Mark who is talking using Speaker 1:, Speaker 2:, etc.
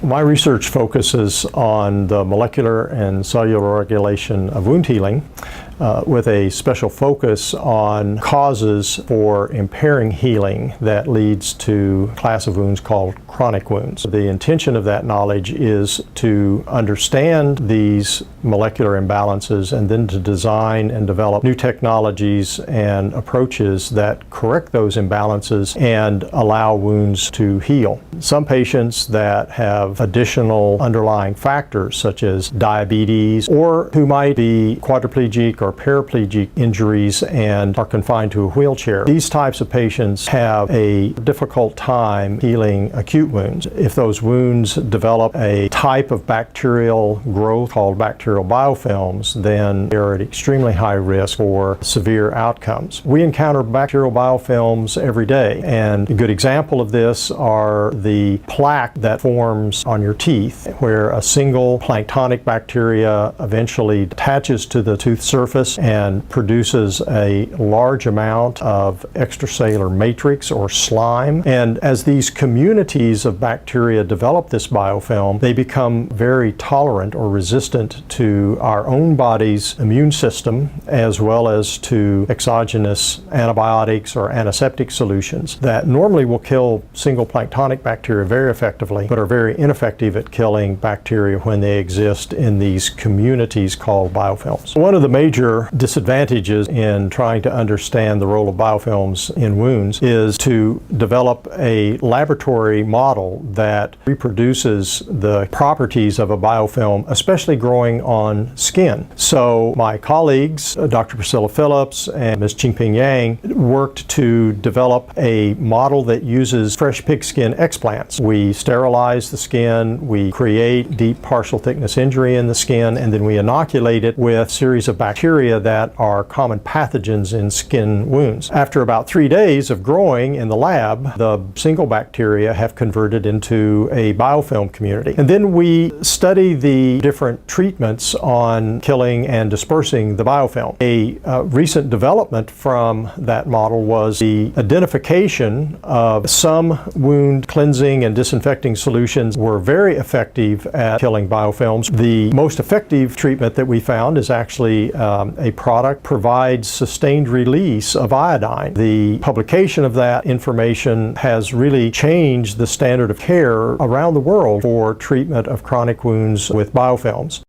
Speaker 1: My research focuses on the molecular and cellular regulation of wound healing, with a special focus on causes for impairing healing that leads to a class of wounds called chronic wounds. The intention of that knowledge is to understand these molecular imbalances and then to design and develop new technologies and approaches that correct those imbalances and allow wounds to heal. Some patients that have additional underlying factors such as diabetes, or who might be quadriplegic or paraplegic injuries and are confined to a wheelchair, these types of patients have a difficult time healing acute wounds. If those wounds develop a type of bacterial growth called bacterial biofilms, then they're at extremely high risk for severe outcomes. We encounter bacterial biofilms every day, and a good example of this are the plaque that forms on your teeth, where a single planktonic bacteria eventually attaches to the tooth surface and produces a large amount of extracellular matrix or slime. And as these communities of bacteria develop this biofilm, they become very tolerant or resistant to our own body's immune system, as well as to exogenous antibiotics or antiseptic solutions that normally will kill single planktonic bacteria very effectively, but are very ineffective at killing bacteria when they exist in these communities called biofilms. One of the major disadvantages in trying to understand the role of biofilms in wounds is to develop a laboratory model that reproduces the properties of a biofilm, especially growing on skin. So my colleagues, Dr. Priscilla Phillips and Ms. Qingping Yang, worked to develop a model that uses fresh pigskin explants. We sterilize the skin, we create deep partial thickness injury in the skin, and then we inoculate it with a series of bacteria that are common pathogens in skin wounds. After about 3 days of growing in the lab, the single bacteria have converted into a biofilm community. And then we study the different treatments on killing and dispersing the biofilm. A recent development from that model was the identification of some wound cleansing and disinfecting solutions were very effective at killing biofilms. The most effective treatment that we found is actually a product provides sustained release of iodine. The publication of that information has really changed the standard of care around the world for treatment of chronic wounds with biofilms.